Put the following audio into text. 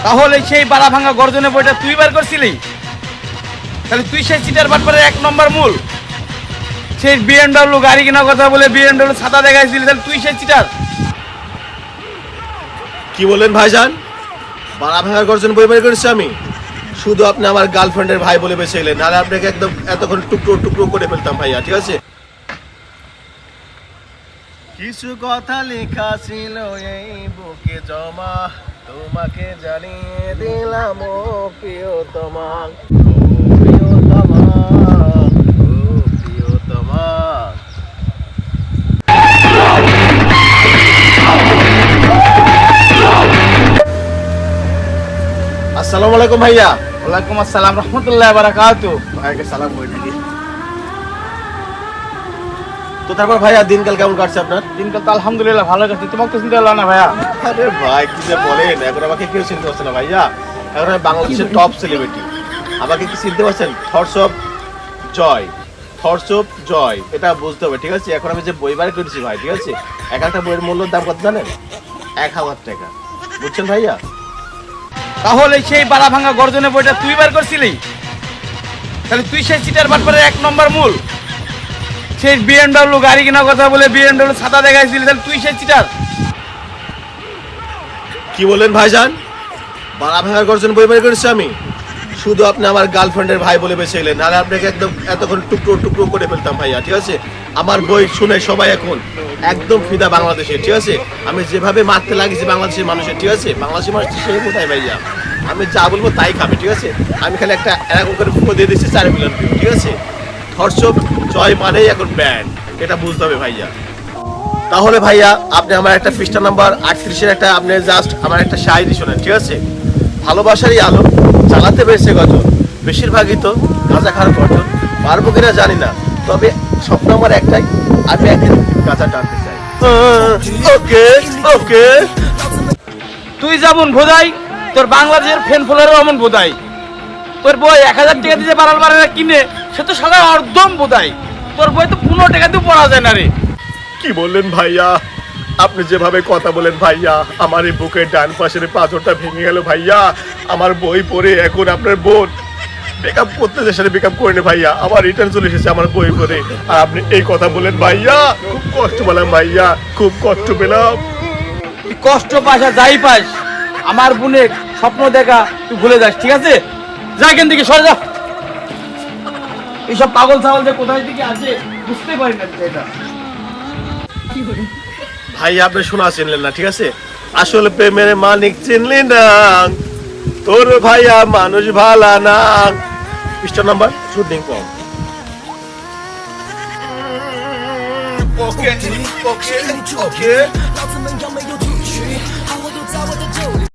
তাহলে সেই বাড়া ভাঙা গর্জনের বইটা তুই বার করছিলি? তাহলে তুই সেই চিটার বাটপারের এক নম্বর মূল। সেই বিএমডব্লিউ গাড়ি কেনার কথা বলে বিএমডব্লিউ ছাতা দেখাইছিলি, তাহলে তুই সেই চিটার। কি বলেন ভাইজান? বাড়া ভাঙার গর্জন বই বের করেছি আমি? শুধু আপনি আমার গার্লফ্রেন্ডের ভাই বলে বেঁচে এলেন, নাহলে আপনাকে একদম এতক্ষণ টুকরো টুকরো করে ফেলতাম ভাইয়া, ঠিক আছে? কিছু কথা লেখা ছিল এই বুকে জমা, তোমাকে জানিয়ে দিলাম ও প্রিয়তমা, ও প্রিয়তমা, ও প্রিয়তমা। আসসালামু আলাইকুম ভাইয়া। ওয়ালাইকুম আসসালাম রহমতুল্লাহ বারাকাতু। ভাইকে সালাম করে দিদি। তো তারপর ভাইয়া দিনকাল কেমন কাটছে আপনার? দিনকাল তো আলহামদুলিল্লাহ ভালো কাটছে। তোমাকে তো চিন্তা করলাম না ভাইয়া। আরে ভাই কি যে বলেন, এখন আমাকে কেউ চিনতে পারছে না ভাইয়া। এখন আমি বাংলাদেশের টপ সেলিব্রিটি। আমাকে কি চিনতে পারছেন? Thoughts of Joy, thoughts of Joy, এটা বুঝতে হবে, ঠিক আছে? এখন আমি যে বই বার করেছি ভাই, ঠিক আছে, এক একটা বইয়ের মূল্যের দাম কত জানেন? 1000 টাকা, বুঝছেন ভাইয়া? তাহলে সেই বাড়া ভাঙা গর্জনের বইটা তুই বার করছিলি? তাহলে তুই সেই চিটার বাটপারের এক নম্বর মূল। সেই বিএমডব্লিউ গাড়ি কেনার কথা বলে বিএমডব্লিউ ছাতা দেখাইছিলি, তাহলে তুই সেই চিটার। কি বলেন ভাইজান? বাড়া ভাঙার গর্জন বই বের করেছি আমি? শুধু আপনি আমার গার্লফ্রেন্ডের ভাই বলে বেঁচে এলেন, নাহলে আপনাকে একদম এতক্ষণ টুকরো টুকরো করে ফেলতাম ভাইয়া, ঠিক আছে? আমার বই শুনে সবাই এখন একদম ফিদা বাংলাদেশে, ঠিক আছে? আমি যেভাবে মারতে লাগিয়েছি বাংলাদেশের মানুষের, ঠিক আছে? বাংলাদেশের মানুষ সেই কোথায় ভাইয়া? আমি যা বলবো তাই খাবে, ঠিক আছে? আমি খালি একটা এরকম করে ফুটো দিয়ে দিচ্ছি 4 মিলিয়ন ভিউ, ঠিক আছে? ধর্ষক জয় মানেই এখন ব্যান্ড, এটা বুঝতে হবে ভাইয়া। তাহলে ভাইয়া আপনি আমার একটা পৃষ্ঠা নাম্বার 38-এর একটা আপনি জাস্ট আমার একটা শায়রি শোনেন, ঠিক আছে? ভালোবাসারই আলো চালাতে পেরেছে গজল, বেশিরভাগই তো গাঁজা খাওয়ার গজল, পারবো কিনা জানি না, তবে স্বপ্ন আমার একটাই, আমি একদিন গাঁজা টানতে চাই। ওকে ওকে। তুই যেমন ভোদাই, তোর বাংলাদেশের ফ্যান ফলোয়ারও এমন ভোদাই। তোর বই 1000 টাকা দিয়ে বাড়াল বাড়ে কিনে, সে তো সাদা অর্ধম ভোদাই। তোর বই তো 15 টাকা দিয়ে পড়া যায় না রে। কি বললেন ভাইয়া? আপনি যেভাবে কথা বলেন ভাইয়া, আমার এই বুকের ডান পাশের পাঁজরটা ভেঙে গেল ভাইয়া। আমার বই পড়ে এখন আপনার বোন মেকআপ করতে যে সেটা মেকআপ করে নে ভাইয়া, আবার রিটার্ন চলে এসেছে আমার বই পড়ে, আর আপনি এই কথা বলেন ভাইয়া। খুব কষ্ট পেলাম ভাইয়া, খুব কষ্ট পেলাম। তুই কষ্ট পাস আর যাই পাস, আমার বোনের স্বপ্ন দেখা তুই ভুলে যাস, ঠিক আছে? যা এখান থেকে সরে যা। এইসব পাগল ছাগল যে কোথায় থেকে আছে বুঝতে পারি না এটা। ভাইয়া আপনি শোনা চিনলেন না, ঠিক আছে? আসলে প্রেমের মানিক চিনলি না, তোর ভাইয়া মানুষ ভালা না। পৃষ্ঠা নাম্বার শুটিং কম। ওকে ওকে ওকে।